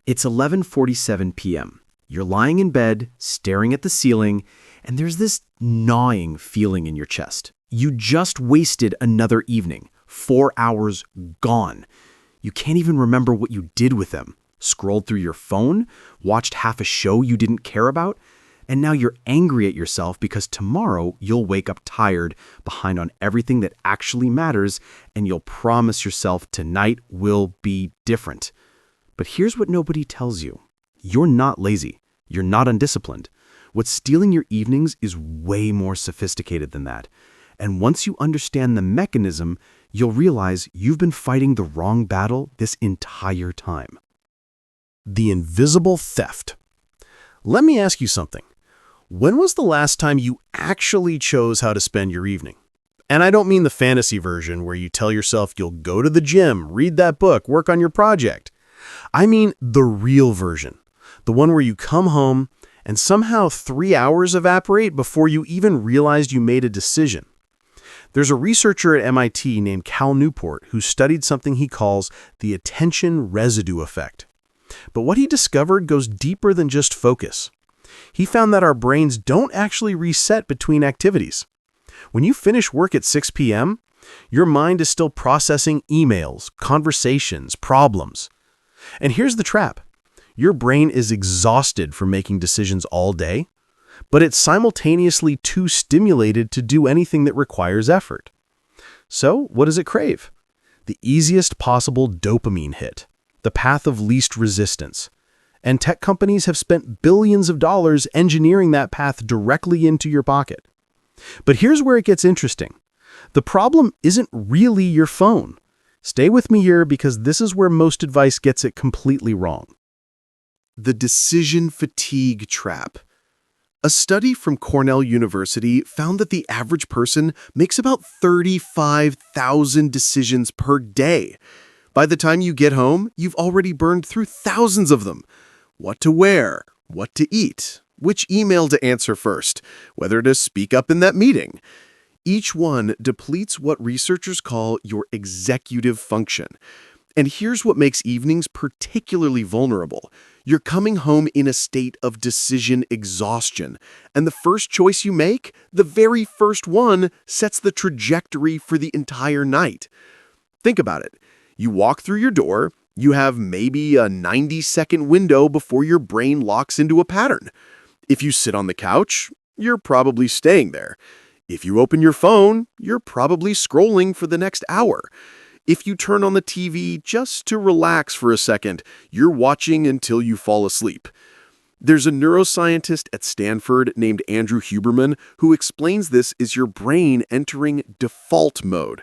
It's 11:47 p.m. You're lying in bed, staring at the ceiling, and there's this gnawing feeling in your chest. You just wasted another evening. 4 hours gone. You can't even remember what you did with them. Scrolled through your phone, watched half a show you didn't care about, and now you're angry at yourself because tomorrow you'll wake up tired, behind on everything that actually matters, and you'll promise yourself tonight will be different. But here's what nobody tells you. You're not lazy. You're not undisciplined. What's stealing your evenings is way more sophisticated than that. And once you understand the mechanism, you'll realize you've been fighting the wrong battle this entire time. The invisible theft. Let me ask you something. When was the last time you actually chose how to spend your evening? And I don't mean the fantasy version where you tell yourself you'll go to the gym, read that book, work on your project. I mean the real version. The one where you come home and somehow 3 hours evaporate before you even realized you made a decision. There's a researcher at MIT named Cal Newport who studied something he calls the attention residue effect. But what he discovered goes deeper than just focus. He found that our brains don't actually reset between activities. When you finish work at 6 p.m., your mind is still processing emails, conversations, problems. And here's the trap. Your brain is exhausted from making decisions all day, but it's simultaneously too stimulated to do anything that requires effort. So, what does it crave? The easiest possible dopamine hit, the path of least resistance. And tech companies have spent billions of dollars engineering that path directly into your pocket. But here's where it gets interesting. The problem isn't really your phone. Stay with me here because this is where most advice gets it completely wrong. The decision fatigue trap. A study from Cornell University found that the average person makes about 35,000 decisions per day. By the time you get home, you've already burned through thousands of them. What to wear, what to eat, which email to answer first, whether to speak up in that meeting. Each one depletes what researchers call your executive function. And here's what makes evenings particularly vulnerable. You're coming home in a state of decision exhaustion, and the first choice you make, the very first one, sets the trajectory for the entire night. Think about it. You walk through your door, you have maybe a 90-second window before your brain locks into a pattern. If you sit on the couch, you're probably staying there. If you open your phone, you're probably scrolling for the next hour. If you turn on the TV just to relax for a second, you're watching until you fall asleep. There's a neuroscientist at Stanford named Andrew Huberman who explains this as your brain entering default mode.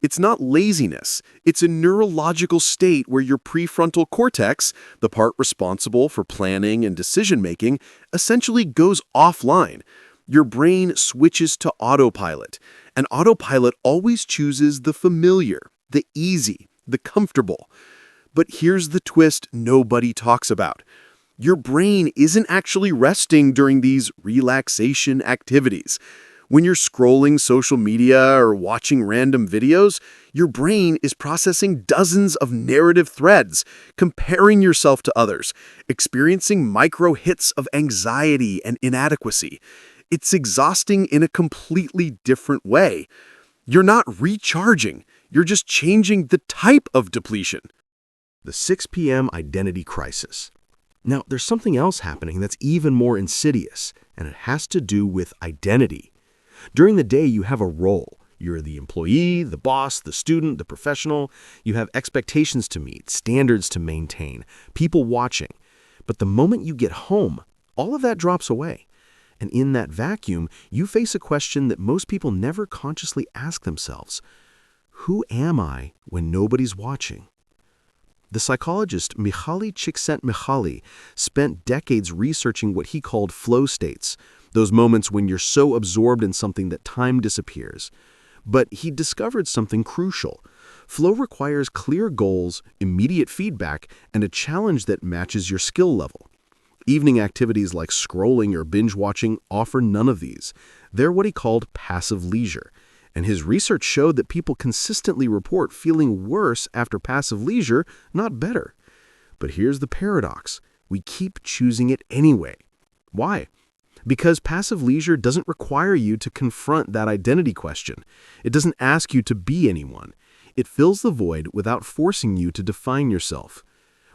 It's not laziness. It's a neurological state where your prefrontal cortex, the part responsible for planning and decision-making, essentially goes offline. Your brain switches to autopilot, and autopilot always chooses the familiar, the easy, the comfortable. But here's the twist nobody talks about. Your brain isn't actually resting during these relaxation activities. When you're scrolling social media or watching random videos, your brain is processing dozens of narrative threads, comparing yourself to others, experiencing micro hits of anxiety and inadequacy. It's exhausting in a completely different way. You're not recharging. You're just changing the type of depletion. The 6 p.m. identity crisis. Now, there's something else happening that's even more insidious, and it has to do with identity. During the day, you have a role. You're the employee, the boss, the student, the professional. You have expectations to meet, standards to maintain, people watching. But the moment you get home, all of that drops away. And in that vacuum, you face a question that most people never consciously ask themselves. Who am I when nobody's watching? The psychologist Mihaly Csikszentmihalyi spent decades researching what he called flow states, those moments when you're so absorbed in something that time disappears. But he discovered something crucial. Flow requires clear goals, immediate feedback, and a challenge that matches your skill level. Evening activities like scrolling or binge-watching offer none of these. They're what he called passive leisure. And his research showed that people consistently report feeling worse after passive leisure, not better. But here's the paradox. We keep choosing it anyway. Why? Because passive leisure doesn't require you to confront that identity question. It doesn't ask you to be anyone. It fills the void without forcing you to define yourself.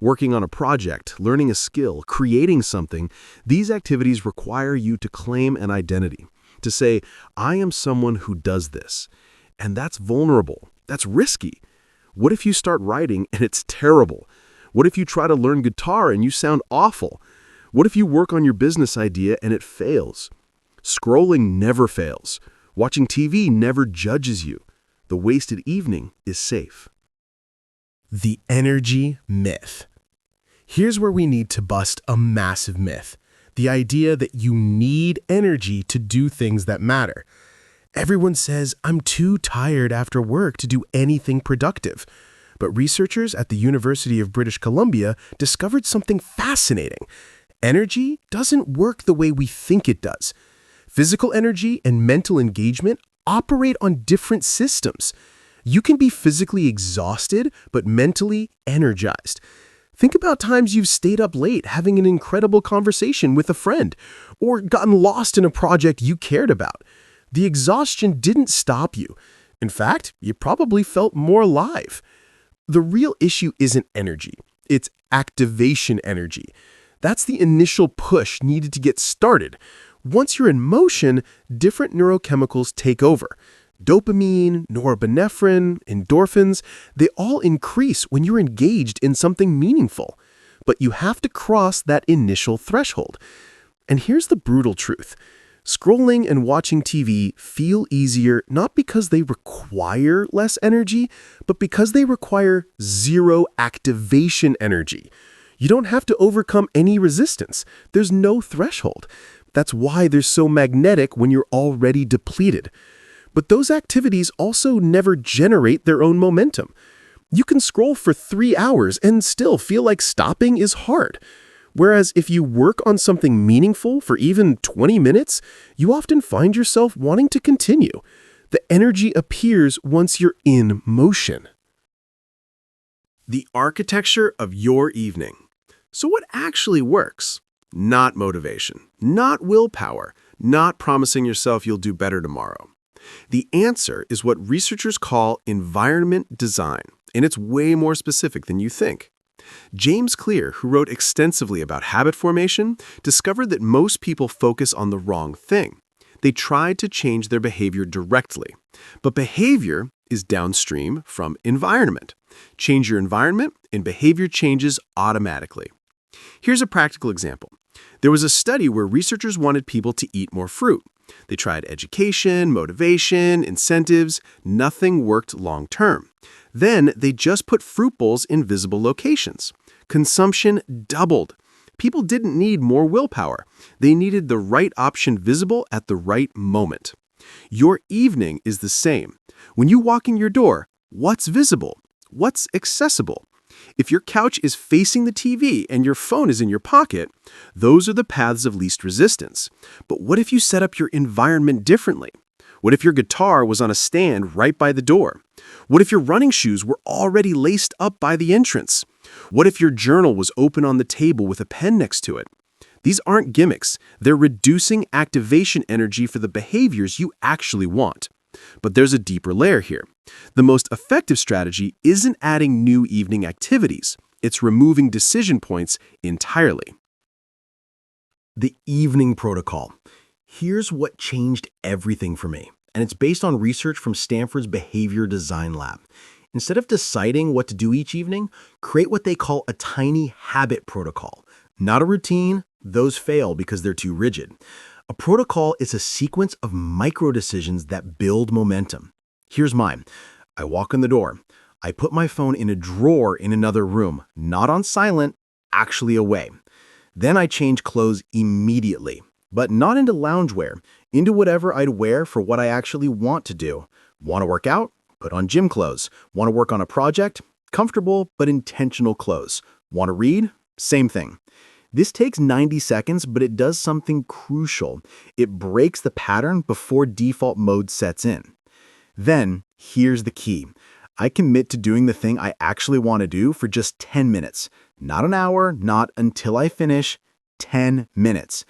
Working on a project, learning a skill, creating something, these activities require you to claim an identity. To say, I am someone who does this. And that's vulnerable. That's risky. What if you start writing and it's terrible? What if you try to learn guitar and you sound awful? What if you work on your business idea and it fails? Scrolling never fails. Watching TV never judges you. The wasted evening is safe. The energy myth. Here's where we need to bust a massive myth. The idea that you need energy to do things that matter. Everyone says, I'm too tired after work to do anything productive. But researchers at the University of British Columbia discovered something fascinating. Energy doesn't work the way we think it does. Physical energy and mental engagement operate on different systems. You can be physically exhausted, but mentally energized. Think about times you've stayed up late having an incredible conversation with a friend, or gotten lost in a project you cared about. The exhaustion didn't stop you. In fact, you probably felt more alive. The real issue isn't energy. It's activation energy. That's the initial push needed to get started. Once you're in motion, different neurochemicals take over. Dopamine, norepinephrine, endorphins, they all increase when you're engaged in something meaningful. But you have to cross that initial threshold. And here's the brutal truth. Scrolling and watching TV feel easier not because they require less energy, but because they require zero activation energy. You don't have to overcome any resistance. There's no threshold. That's why they're so magnetic when you're already depleted. But those activities also never generate their own momentum. You can scroll for 3 hours and still feel like stopping is hard. Whereas if you work on something meaningful for even 20 minutes, you often find yourself wanting to continue. The energy appears once you're in motion. The architecture of your evening. So what actually works? Not motivation, not willpower, not promising yourself you'll do better tomorrow. The answer is what researchers call environment design, and it's way more specific than you think. James Clear, who wrote extensively about habit formation, discovered that most people focus on the wrong thing. They tried to change their behavior directly. But behavior is downstream from environment. Change your environment, and behavior changes automatically. Here's a practical example. There was a study where researchers wanted people to eat more fruit. They tried education, motivation, incentives. Nothing worked long term. Then they just put fruit bowls in visible locations. Consumption doubled. People didn't need more willpower. They needed the right option visible at the right moment. Your evening is the same. When you walk in your door, what's visible? What's accessible? If your couch is facing the TV and your phone is in your pocket, those are the paths of least resistance. But what if you set up your environment differently? What if your guitar was on a stand right by the door? What if your running shoes were already laced up by the entrance? What if your journal was open on the table with a pen next to it? These aren't gimmicks. They're reducing activation energy for the behaviors you actually want. But there's a deeper layer here. The most effective strategy isn't adding new evening activities. It's removing decision points entirely. The evening protocol. Here's what changed everything for me, and it's based on research from Stanford's Behavior Design Lab. Instead of deciding what to do each evening, create what they call a tiny habit protocol. Not a routine, those fail because they're too rigid. A protocol is a sequence of micro-decisions that build momentum. Here's mine. I walk in the door. I put my phone in a drawer in another room, not on silent, actually away. Then I change clothes immediately, but not into loungewear, into whatever I'd wear for what I actually want to do. Want to work out? Put on gym clothes. Want to work on a project? Comfortable but intentional clothes. Want to read? Same thing. This takes 90 seconds, but it does something crucial. It breaks the pattern before default mode sets in. Then, here's the key. I commit to doing the thing I actually want to do for just 10 minutes. Not an hour, not until I finish, 10 minutes.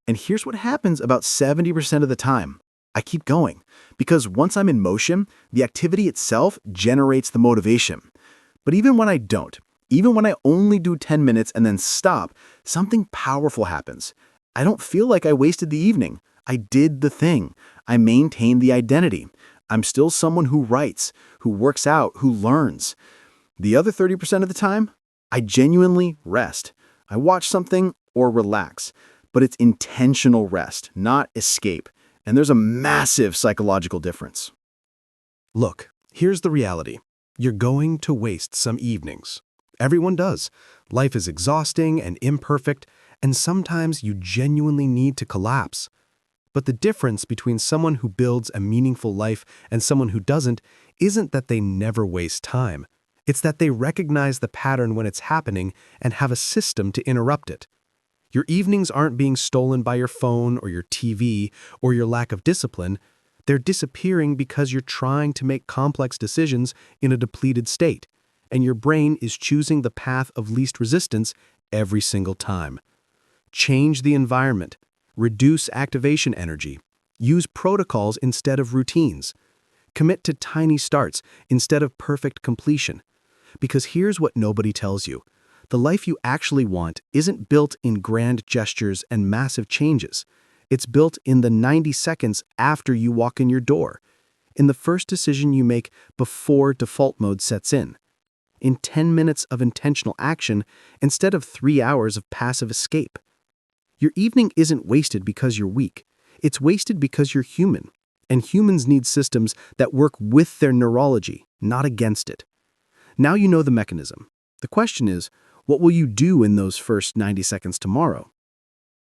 And here's what happens about 70% of the time. I keep going, because once I'm in motion, the activity itself generates the motivation. But even when I don't, even when I only do 10 minutes and then stop, something powerful happens. I don't feel like I wasted the evening. I did the thing. I maintained the identity. I'm still someone who writes, who works out, who learns. The other 30% of the time, I genuinely rest. I watch something or relax, but it's intentional rest, not escape. And there's a massive psychological difference. Look, here's the reality. You're going to waste some evenings. Everyone does. Life is exhausting and imperfect, and sometimes you genuinely need to collapse. But the difference between someone who builds a meaningful life and someone who doesn't isn't that they never waste time. It's that they recognize the pattern when it's happening and have a system to interrupt it. Your evenings aren't being stolen by your phone or your TV or your lack of discipline. They're disappearing because you're trying to make complex decisions in a depleted state, and your brain is choosing the path of least resistance every single time. Change the environment. Reduce activation energy. Use protocols instead of routines. Commit to tiny starts instead of perfect completion. Because here's what nobody tells you. The life you actually want isn't built in grand gestures and massive changes. It's built in the 90 seconds after you walk in your door, in the first decision you make before default mode sets in 10 minutes of intentional action instead of 3 hours of passive escape. Your evening isn't wasted because you're weak. It's wasted because you're human, and humans need systems that work with their neurology, not against it. Now you know the mechanism. The question is, what will you do in those first 90 seconds tomorrow?